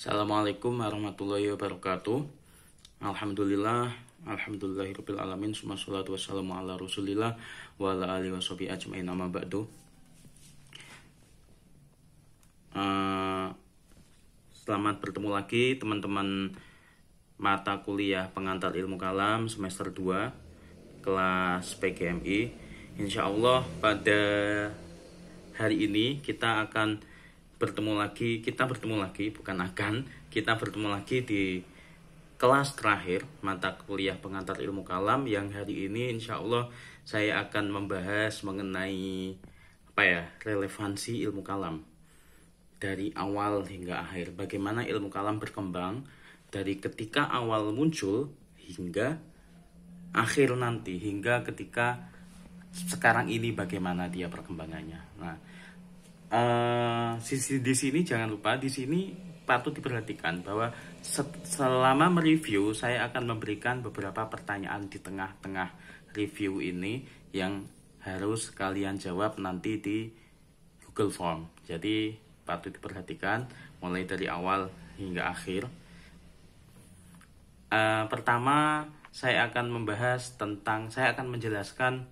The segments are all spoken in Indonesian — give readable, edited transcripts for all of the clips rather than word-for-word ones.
Assalamualaikum warahmatullahi wabarakatuh. Alhamdulillahirabbil alamin. Summassalatu wassalamu ala Rasulillah wa ala alihi washabihi ajmain. Amma ba'du. Selamat bertemu lagi teman-teman mata kuliah pengantar ilmu kalam semester 2 kelas PGMI. Insyaallah pada hari ini kita bertemu lagi di kelas terakhir mata kuliah pengantar ilmu kalam, yang hari ini insya Allah saya akan membahas mengenai relevansi ilmu kalam dari awal hingga akhir, bagaimana ilmu kalam berkembang dari ketika awal muncul hingga akhir nanti, hingga ketika sekarang ini bagaimana dia perkembangannya. Nah, di sini jangan lupa, di sini patut diperhatikan bahwa selama mereview saya akan memberikan beberapa pertanyaan di tengah-tengah review ini yang harus kalian jawab nanti di Google Form. Jadi patut diperhatikan mulai dari awal hingga akhir. Pertama saya akan menjelaskan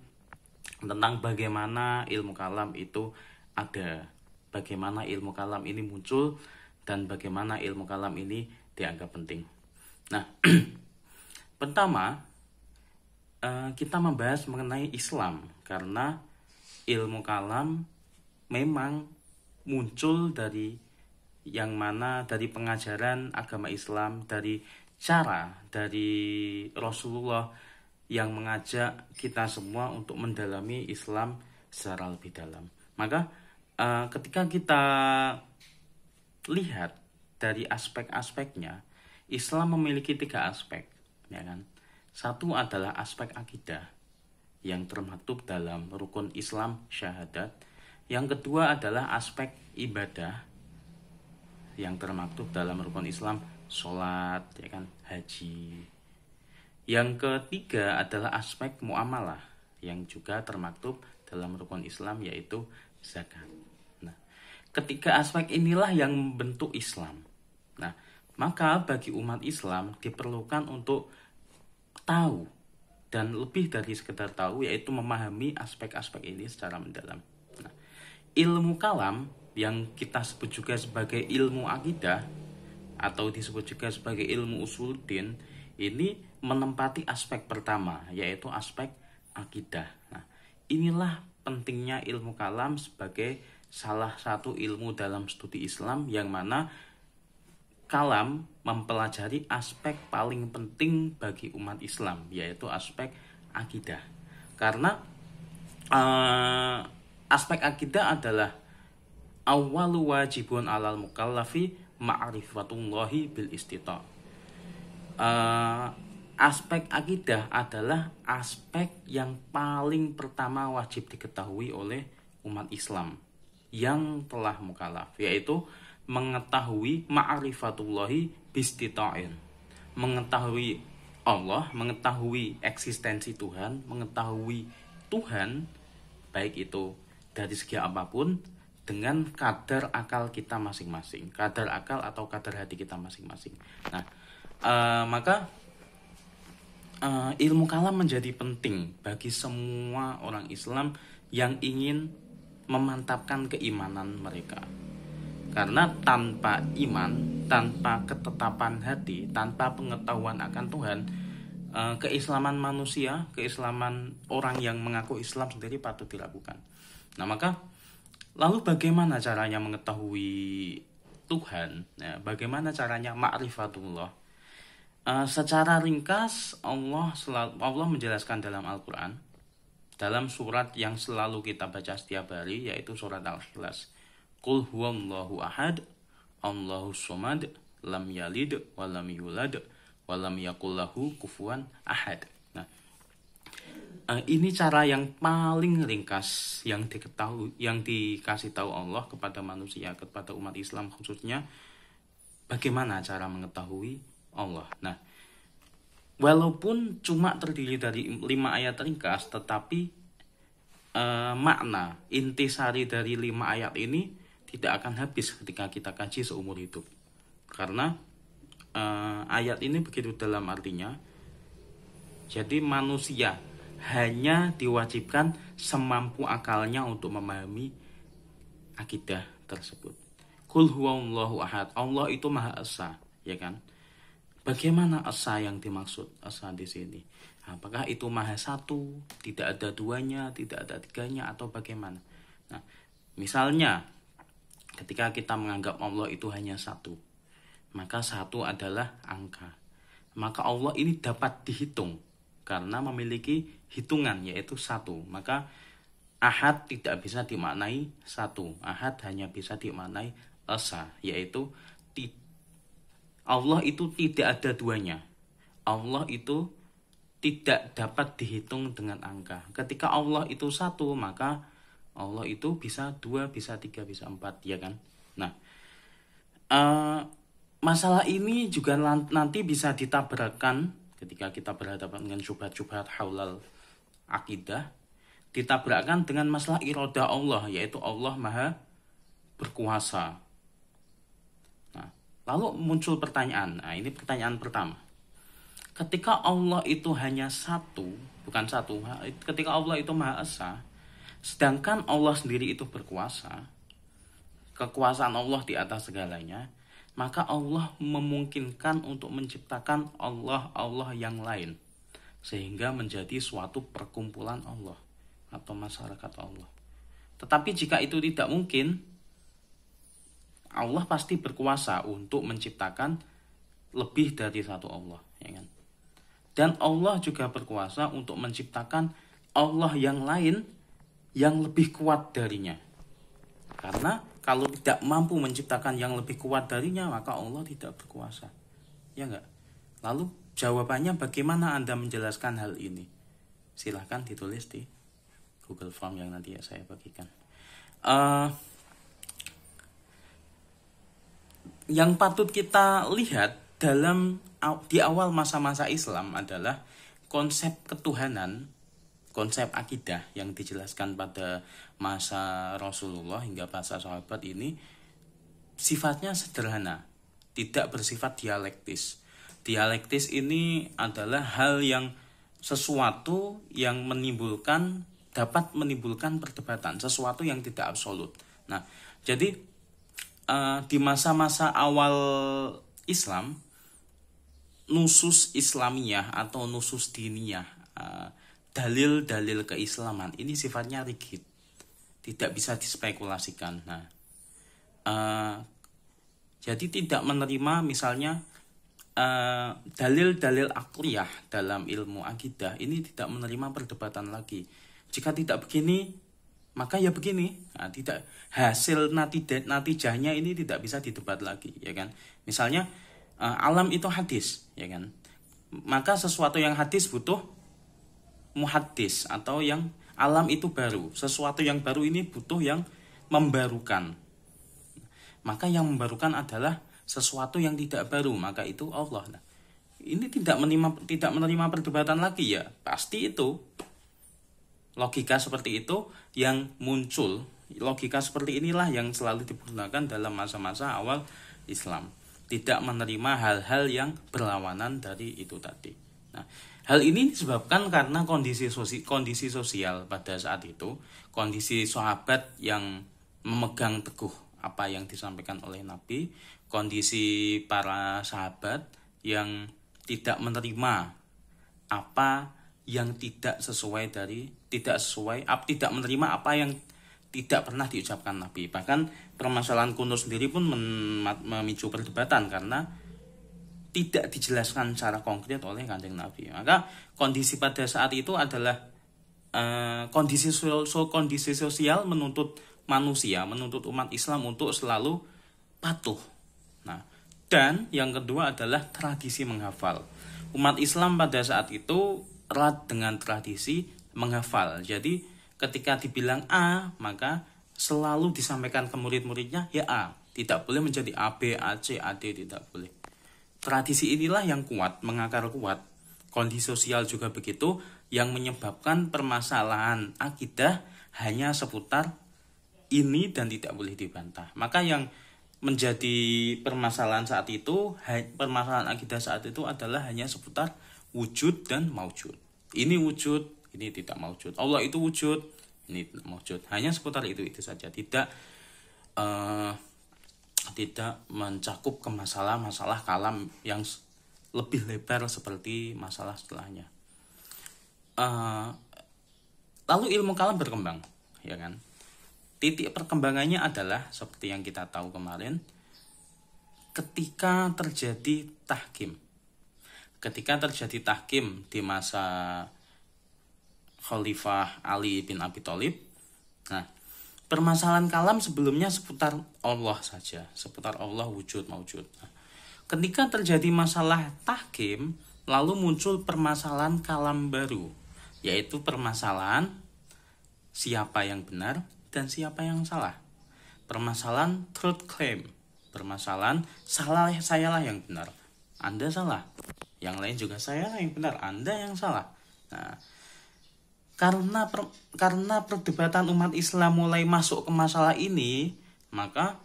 tentang bagaimana ilmu kalam itu ada, bagaimana ilmu kalam ini muncul, dan bagaimana ilmu kalam ini dianggap penting. Nah, pertama kita membahas mengenai Islam, karena ilmu kalam memang muncul dari pengajaran agama Islam, dari Rasulullah yang mengajak kita semua untuk mendalami Islam secara lebih dalam. Maka ketika kita lihat dari aspek-aspeknya, Islam memiliki 3 aspek, ya kan? Satu adalah aspek akidah yang termaktub dalam rukun Islam syahadat. Yang kedua adalah aspek ibadah yang termaktub dalam rukun Islam sholat, ya kan, haji. Yang ketiga adalah aspek muamalah yang juga termaktub dalam rukun Islam, yaitu zakat. Nah, ketiga aspek inilah yang membentuk Islam. Nah, maka bagi umat Islam diperlukan untuk tahu, dan lebih dari sekedar tahu, yaitu memahami aspek-aspek ini secara mendalam. Nah, ilmu kalam yang kita sebut juga sebagai ilmu akidah atau disebut juga sebagai ilmu usuluddin ini menempati aspek pertama, yaitu aspek akidah. Nah, inilah pentingnya ilmu kalam sebagai salah satu ilmu dalam studi Islam, yang mana kalam mempelajari aspek paling penting bagi umat Islam, yaitu aspek akidah. Karena aspek akidah adalah awwalu wajibun alal mukallafi ma'rifatullahi bil istita'. Aspek akidah adalah aspek yang paling pertama wajib diketahui oleh umat Islam yang telah mukallaf, yaitu mengetahui ma'rifatullahi bistita'in, mengetahui Allah, mengetahui eksistensi Tuhan, mengetahui Tuhan baik itu dari segi apapun, dengan kadar akal kita masing-masing, kadar akal atau kadar hati kita masing-masing. Nah, maka ilmu kalam menjadi penting bagi semua orang Islam yang ingin memantapkan keimanan mereka. Karena tanpa iman, tanpa ketetapan hati, tanpa pengetahuan akan Tuhan, keislaman manusia, keislaman orang yang mengaku Islam sendiri patut diragukan. Nah, maka lalu bagaimana caranya mengetahui Tuhan? Ya, bagaimana caranya ma'rifatullah? Secara ringkas Allah menjelaskan dalam Al-Quran, dalam surat yang selalu kita baca setiap hari, yaitu surat Al-Ikhlas. Qul huwallahu ahad, Allahus somad, lam yalid wa lam yulad wa lam yakul lahu kufuwan ahad. Nah, ini cara yang paling ringkas yang dikasih tahu Allah kepada manusia, kepada umat Islam khususnya, bagaimana cara mengetahui Allah. Nah, walaupun cuma terdiri dari 5 ayat ringkas, tetapi makna intisari dari 5 ayat ini tidak akan habis ketika kita kaji seumur hidup. Karena ayat ini begitu dalam artinya, jadi manusia hanya diwajibkan semampu akalnya untuk memahami akidah tersebut. Qul huwallahu ahad. Allah itu Maha Esa, ya kan? Bagaimana esa yang dimaksud? Esa di sini. Apakah itu Maha Satu, tidak ada duanya, tidak ada tiganya, atau bagaimana? Nah, misalnya ketika kita menganggap Allah itu hanya satu, maka satu adalah angka. Maka Allah ini dapat dihitung karena memiliki hitungan, yaitu satu. Maka ahad tidak bisa dimaknai satu. Ahad hanya bisa dimaknai esa, yaitu Allah itu tidak ada duanya. Allah itu tidak dapat dihitung dengan angka. Ketika Allah itu satu, maka Allah itu bisa dua, bisa tiga, bisa empat, ya kan? Nah, masalah ini juga nanti bisa ditabrakkan ketika kita berhadapan dengan syubhat-syubhat haulal akidah, ditabrakkan dengan masalah iradah Allah, yaitu Allah Maha berkuasa. Nah, lalu muncul pertanyaan. Nah, ini pertanyaan pertama. Ketika Allah itu hanya satu, bukan satu, ketika Allah itu Maha Esa, sedangkan Allah sendiri itu berkuasa, kekuasaan Allah di atas segalanya, maka Allah memungkinkan untuk menciptakan Allah yang lain, sehingga menjadi suatu perkumpulan Allah atau masyarakat Allah. Tetapi jika itu tidak mungkin, Allah pasti berkuasa untuk menciptakan lebih dari satu Allah, ya kan? Dan Allah juga berkuasa untuk menciptakan Allah yang lain yang lebih kuat darinya. Karena kalau tidak mampu menciptakan yang lebih kuat darinya, maka Allah tidak berkuasa. Ya enggak? Lalu jawabannya bagaimana Anda menjelaskan hal ini? Silahkan ditulis di Google Form yang nanti saya bagikan. Yang patut kita lihat di awal masa-masa Islam adalah konsep ketuhanan, konsep akidah yang dijelaskan pada masa Rasulullah hingga masa sahabat ini sifatnya sederhana, tidak bersifat dialektis. Dialektis ini adalah hal yang sesuatu yang dapat menimbulkan perdebatan, sesuatu yang tidak absolut. Nah, jadi di masa-masa awal Islam, nusus Islamiyah atau nusus diniyah, dalil-dalil keislaman ini sifatnya rigid, tidak bisa dispekulasikan. Nah, jadi tidak menerima misalnya dalil-dalil akliyah dalam ilmu akidah ini tidak menerima perdebatan lagi. Jika tidak begini, maka ya begini. Nah, tidak, hasil natijahnya ini tidak bisa didebat lagi, ya kan? Misalnya alam itu hadis, ya kan? Maka sesuatu yang hadis butuh muhaddis, atau yang alam itu baru. Sesuatu yang baru ini butuh yang membarukan. Maka yang membarukan adalah sesuatu yang tidak baru, maka itu Allah. Nah, ini tidak menerima perdebatan lagi, ya pasti itu. Logika seperti itu yang muncul. Logika seperti inilah yang selalu digunakan dalam masa-masa awal Islam. Tidak menerima hal-hal yang berlawanan dari itu tadi. Nah, hal ini disebabkan karena kondisi sosial pada saat itu, kondisi sahabat yang memegang teguh apa yang disampaikan oleh Nabi, kondisi para sahabat yang tidak menerima apa yang tidak menerima apa yang tidak pernah diucapkan Nabi. Bahkan permasalahan kunut sendiri pun memicu perdebatan karena tidak dijelaskan secara konkret oleh Kanjeng Nabi. Maka kondisi pada saat itu adalah kondisi sosial menuntut manusia, menuntut umat Islam untuk selalu patuh. Nah, dan yang kedua adalah tradisi menghafal. Umat Islam pada saat itu erat dengan tradisi menghafal. Jadi ketika dibilang A, maka selalu disampaikan ke murid-muridnya ya A. Tidak boleh menjadi A, B, A, C, A, D, tidak boleh. Tradisi inilah yang kuat, mengakar kuat. Kondisi sosial juga begitu, yang menyebabkan permasalahan akidah hanya seputar ini dan tidak boleh dibantah. Maka yang menjadi permasalahan saat itu, permasalahan akidah saat itu adalah hanya seputar wujud dan maujud. Ini wujud, ini tidak maujud. Allah itu wujud, ini tidak maujud. Hanya seputar itu saja. Tidak mencakup ke masalah-masalah kalam yang lebih lebar seperti masalah setelahnya. Lalu ilmu kalam berkembang, ya kan? Titik perkembangannya adalah seperti yang kita tahu kemarin, ketika terjadi tahkim. Ketika terjadi tahkim di masa Khalifah Ali bin Abi Thalib. Nah, permasalahan kalam sebelumnya seputar Allah saja, seputar Allah wujud maujud. Nah, ketika terjadi masalah tahkim, lalu muncul permasalahan kalam baru, yaitu permasalahan siapa yang benar dan siapa yang salah. Permasalahan truth claim, permasalahan sayalah yang benar, Anda salah. Yang lain juga saya yang benar, Anda yang salah. Nah, karena perdebatan umat Islam mulai masuk ke masalah ini, maka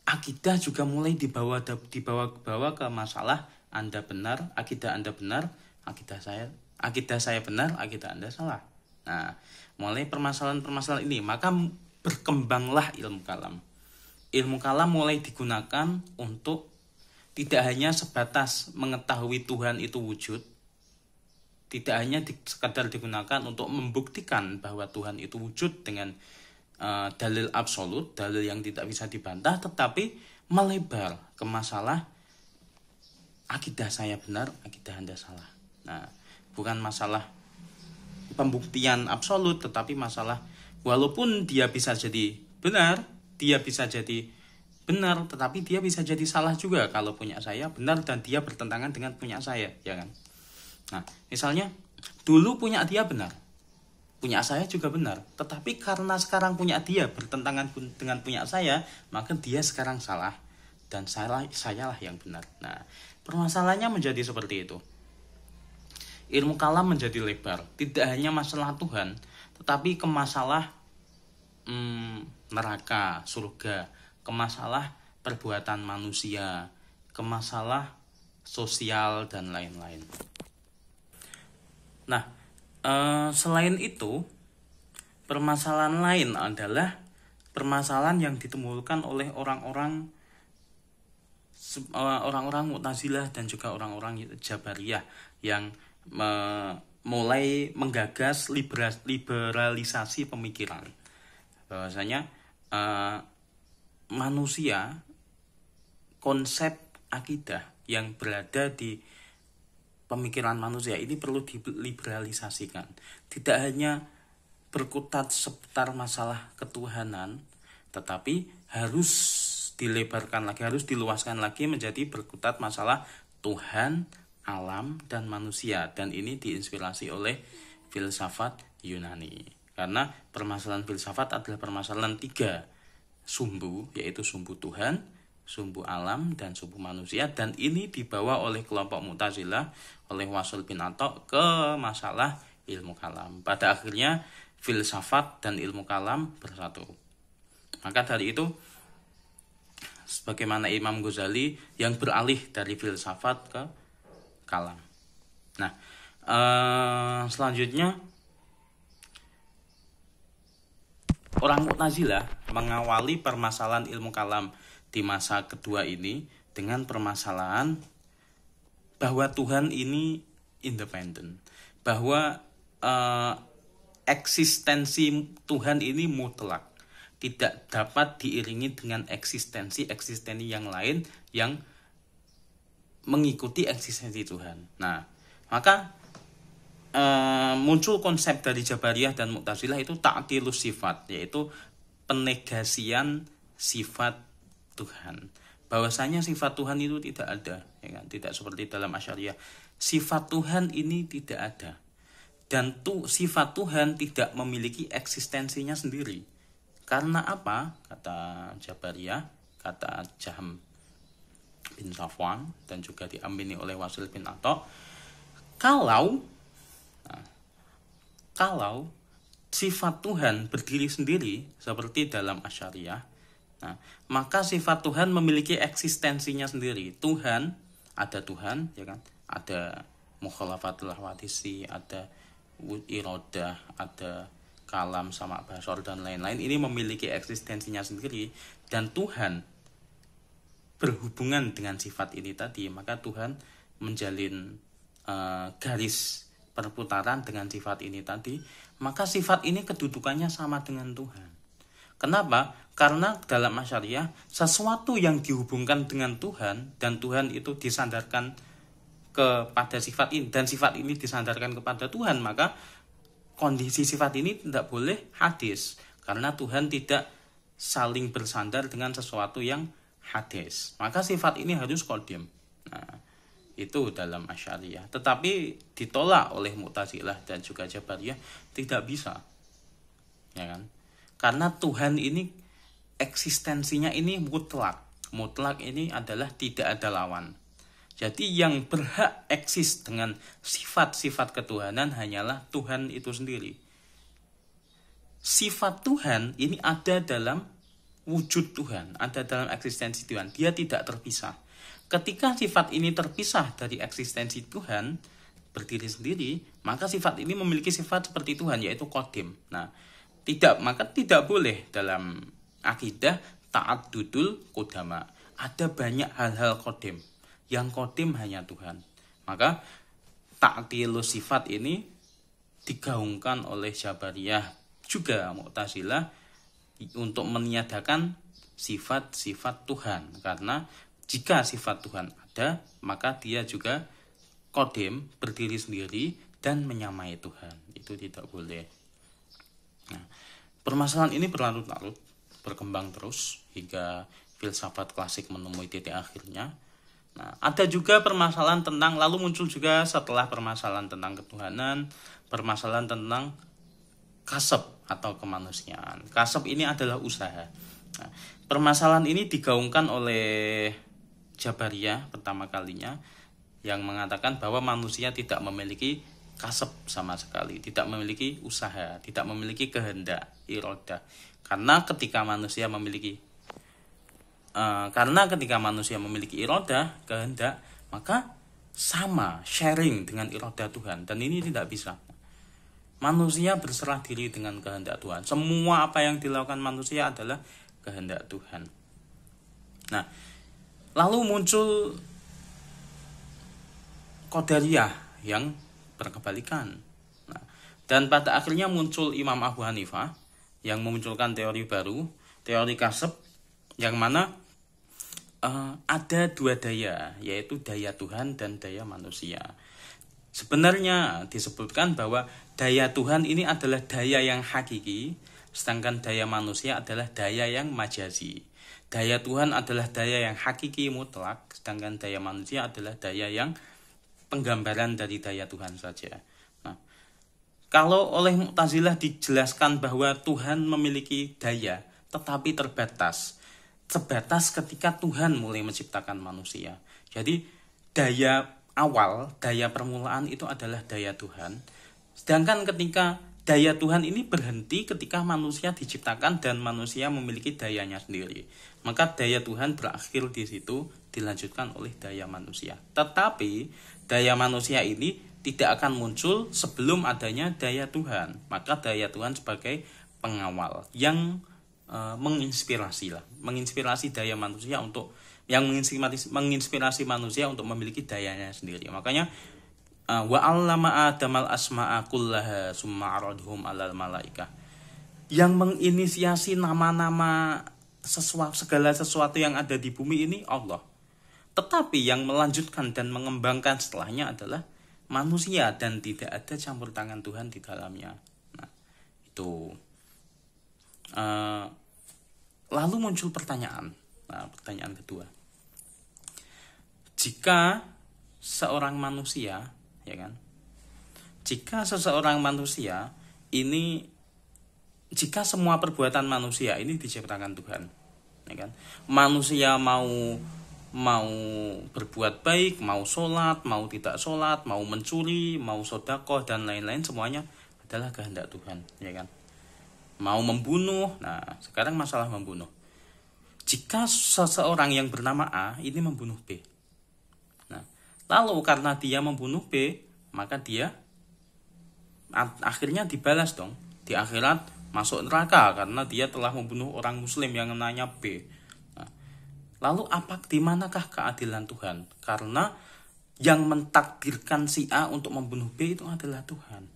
akidah juga mulai dibawa ke masalah Anda benar, akidah Anda benar, akidah saya benar, akidah Anda salah. Nah, mulai permasalahan ini, maka berkembanglah ilmu kalam. Ilmu kalam mulai digunakan untuk tidak hanya sebatas mengetahui Tuhan itu wujud, tidak hanya sekadar digunakan untuk membuktikan bahwa Tuhan itu wujud dengan dalil absolut, dalil yang tidak bisa dibantah, tetapi melebar ke masalah akidah saya benar, akidah Anda salah. Nah, bukan masalah pembuktian absolut, tetapi masalah walaupun dia bisa jadi benar, tetapi dia bisa jadi salah juga kalau punya saya benar dan dia bertentangan dengan punya saya, ya kan? Nah, misalnya dulu punya dia benar, punya saya juga benar, tetapi karena sekarang punya dia bertentangan dengan punya saya, maka dia sekarang salah dan sayalah yang benar. Nah, permasalahannya menjadi seperti itu. Ilmu kalam menjadi lebar, tidak hanya masalah Tuhan, tetapi ke masalah neraka, surga, ke masalah perbuatan manusia, ke masalah sosial dan lain-lain. Nah, selain itu, permasalahan lain adalah permasalahan yang ditimbulkan oleh orang-orang Mu'tazilah dan juga orang-orang Jabariyah yang mulai menggagas liberalisasi pemikiran, bahwasanya manusia, konsep akidah yang berada di pemikiran manusia ini perlu diliberalisasikan, tidak hanya berkutat seputar masalah ketuhanan, tetapi harus dilebarkan lagi, harus diluaskan lagi menjadi berkutat masalah Tuhan, alam, dan manusia. Dan ini diinspirasi oleh filsafat Yunani, karena permasalahan filsafat adalah permasalahan 3 sumbu, yaitu sumbu Tuhan, sumbu alam, dan sumbu manusia. Dan ini dibawa oleh kelompok Mu'tazilah, oleh Wasil bin Atta ke masalah ilmu kalam. Pada akhirnya filsafat dan ilmu kalam bersatu. Maka dari itu, sebagaimana Imam Ghazali yang beralih dari filsafat ke kalam. Nah, selanjutnya orang Mu'tazilah mengawali permasalahan ilmu kalam di masa kedua ini dengan permasalahan bahwa Tuhan ini independen, bahwa eksistensi Tuhan ini mutlak, tidak dapat diiringi dengan eksistensi yang lain yang mengikuti eksistensi Tuhan. Nah, maka muncul konsep dari Jabariyah dan Mu'tazilah itu ta'tilus sifat, yaitu penegasian sifat Tuhan. Bahwasanya sifat Tuhan itu tidak ada, ya kan? Tidak seperti dalam Asy'ariyah. Sifat Tuhan ini tidak ada. Dan sifat Tuhan tidak memiliki eksistensinya sendiri. Karena apa? Kata Jabariyah, kata Jahm bin Safwan, dan juga diamini oleh Wasil bin Atta, kalau sifat Tuhan berdiri sendiri seperti dalam Asy'ariyah, Nah, maka sifat Tuhan memiliki eksistensinya sendiri. Tuhan, ya kan? Ada mukhalafatul hawadisi, ada irodah, ada kalam sama basor dan lain-lain. Ini memiliki eksistensinya sendiri, dan Tuhan berhubungan dengan sifat ini tadi, maka Tuhan menjalin garis perputaran dengan sifat ini tadi, maka sifat ini kedudukannya sama dengan Tuhan. Kenapa? Karena dalam asyariah, sesuatu yang dihubungkan dengan Tuhan dan Tuhan itu disandarkan kepada sifat ini dan sifat ini disandarkan kepada Tuhan, maka kondisi sifat ini tidak boleh hadis, karena Tuhan tidak saling bersandar dengan sesuatu yang hadis. Maka sifat ini harus qadim. Nah, itu dalam asyariah. Tetapi ditolak oleh Mu'tazilah dan juga Jabariyah, tidak bisa. Ya kan? Karena Tuhan ini eksistensinya ini mutlak. Mutlak ini adalah tidak ada lawan. Jadi yang berhak eksis dengan sifat-sifat ketuhanan hanyalah Tuhan itu sendiri. Sifat Tuhan ini ada dalam wujud Tuhan, ada dalam eksistensi Tuhan. Dia tidak terpisah. Ketika sifat ini terpisah dari eksistensi Tuhan, berdiri sendiri, maka sifat ini memiliki sifat seperti Tuhan, yaitu qadim. Nah, maka tidak boleh dalam akidah ta'addudul qudama. Ada banyak hal-hal qadim. Yang qadim hanya Tuhan. Maka ta'tilus sifat ini digaungkan oleh Jabariyah juga Mu'tazilah untuk meniadakan sifat-sifat Tuhan. Karena jika sifat Tuhan ada, maka dia juga qadim, berdiri sendiri dan menyamai Tuhan. Itu tidak boleh. Nah, permasalahan ini berlarut-larut, berkembang terus hingga filsafat klasik menemui titik akhirnya. Nah, ada juga permasalahan tentang, lalu muncul juga setelah permasalahan tentang ketuhanan, permasalahan tentang kasab atau kemanusiaan. Kasab ini adalah usaha. Nah, permasalahan ini digaungkan oleh Jabariyah pertama kalinya, yang mengatakan bahwa manusia tidak memiliki kasab sama sekali, tidak memiliki usaha, tidak memiliki kehendak, irodah. Karena ketika manusia memiliki irodah, kehendak, maka sama sharing dengan irodah Tuhan, dan ini tidak bisa. Manusia berserah diri dengan kehendak Tuhan. Semua apa yang dilakukan manusia adalah kehendak Tuhan. Nah, lalu muncul Qadariyah yang berkebalikan. Nah, dan pada akhirnya muncul Imam Abu Hanifah yang memunculkan teori baru, teori kasab, yang mana ada dua daya, yaitu daya Tuhan dan daya manusia. Sebenarnya disebutkan bahwa daya Tuhan ini adalah daya yang hakiki, sedangkan daya manusia adalah daya yang majazi. Daya Tuhan adalah daya yang hakiki mutlak, sedangkan daya manusia adalah daya yang penggambaran dari daya Tuhan saja. Nah, kalau oleh Mu'tazilah dijelaskan bahwa Tuhan memiliki daya, tetapi terbatas. Sebatas ketika Tuhan mulai menciptakan manusia. Jadi daya awal, daya permulaan itu adalah daya Tuhan. Sedangkan ketika daya Tuhan ini berhenti ketika manusia diciptakan dan manusia memiliki dayanya sendiri. Maka daya Tuhan berakhir di situ, dilanjutkan oleh daya manusia. Tetapi daya manusia ini tidak akan muncul sebelum adanya daya Tuhan. Maka daya Tuhan sebagai pengawal yang menginspirasi daya manusia untuk menginspirasi manusia untuk memiliki dayanya sendiri. Makanya wa 'allama Adamal asma'a kullaha summa 'aradhum 'alal malaikah. Yang menginisiasi nama-nama segala sesuatu yang ada di bumi ini Allah. Tetapi yang melanjutkan dan mengembangkan setelahnya adalah manusia, dan tidak ada campur tangan Tuhan di dalamnya. Nah, itu. Lalu muncul pertanyaan. Nah, pertanyaan kedua. Jika seorang manusia, ya kan? Jika seseorang manusia ini, jika semua perbuatan manusia ini diciptakan Tuhan, ya kan? Manusia mau berbuat baik, mau sholat, mau tidak sholat, mau mencuri, mau sedekah dan lain-lain, semuanya adalah kehendak Tuhan, ya kan? Mau membunuh, nah sekarang masalah membunuh. jika seseorang yang bernama A ini membunuh B. Nah, lalu karena dia membunuh B, maka dia akhirnya dibalas dong. Di akhirat masuk neraka karena dia telah membunuh orang muslim yang namanya B. Nah, lalu di manakah keadilan Tuhan? Karena yang mentakdirkan si A untuk membunuh B itu adalah Tuhan.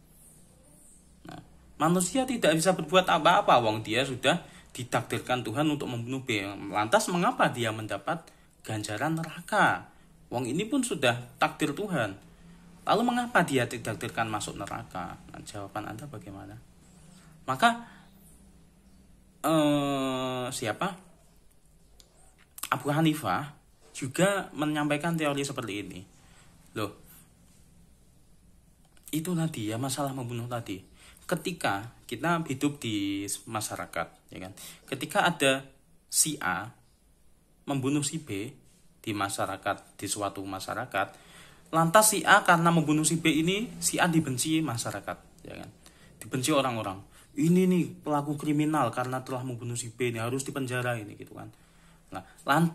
Nah, manusia tidak bisa berbuat apa-apa, wong dia sudah ditakdirkan Tuhan untuk membunuh B. Lantas mengapa dia mendapat ganjaran neraka? Wong ini pun sudah takdir Tuhan. Lalu mengapa dia ditakdirkan masuk neraka? Nah, jawaban Anda bagaimana? Maka Abu Hanifah juga menyampaikan teori seperti ini. Loh, itu tadi ya, masalah membunuh tadi. Ketika kita hidup di masyarakat, ya kan? Ketika ada si A membunuh si B di masyarakat, di suatu masyarakat, lantas si A karena membunuh si B ini, si A dibenci masyarakat, ya kan? Dibenci orang-orang. Ini nih pelaku kriminal karena telah membunuh si B, ini harus dipenjara ini, gitu kan. Nah,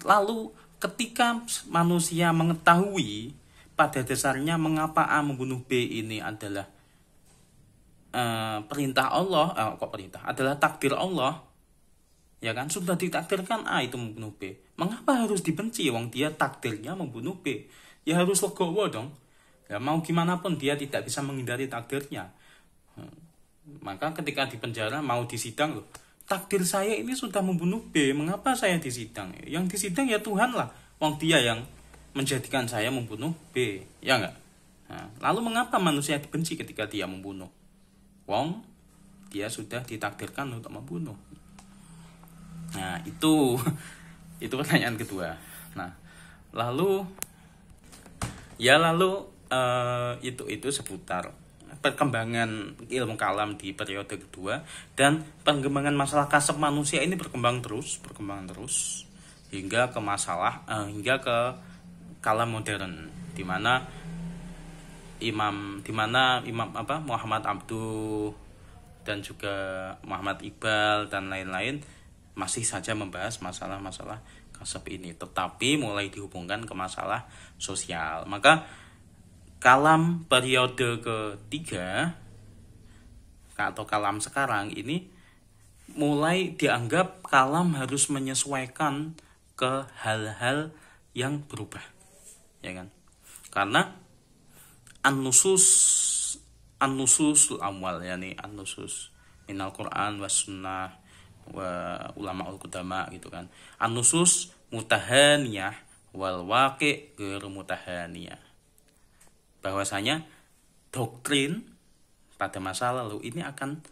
lalu ketika manusia mengetahui pada dasarnya mengapa A membunuh B ini adalah perintah Allah, adalah takdir Allah, ya kan, sudah ditakdirkan A itu membunuh B, mengapa harus dibenci? Wong dia takdirnya membunuh B, ya harus legowo dong. Ya mau gimana pun dia tidak bisa menghindari takdirnya. Maka ketika di penjara mau disidang, loh, takdir saya ini sudah membunuh B, mengapa saya disidang? Yang disidang ya Tuhan lah, wong dia yang menjadikan saya membunuh B, ya enggak? Nah, lalu mengapa manusia dibenci ketika dia membunuh? Wong dia sudah ditakdirkan untuk membunuh. Nah, itu pertanyaan kedua. Nah, lalu itu seputar perkembangan ilmu kalam di periode kedua, dan perkembangan masalah kasab manusia ini berkembang terus hingga ke kalam modern, di mana Imam Muhammad Abduh dan juga Muhammad Iqbal dan lain-lain masih saja membahas masalah-masalah kasab ini, tetapi mulai dihubungkan ke masalah sosial. Maka kalam periode ketiga atau kalam sekarang ini mulai dianggap kalam harus menyesuaikan ke hal-hal yang berubah, ya kan? Karena an-nusus awal, yakni an-nusus minal Quran was sunnah wa ulamaul qudama, gitu kan. An-nusus mutahaniyah wal waqi' ghairu mutahaniyah. Bahwasanya doktrin pada masa lalu ini akan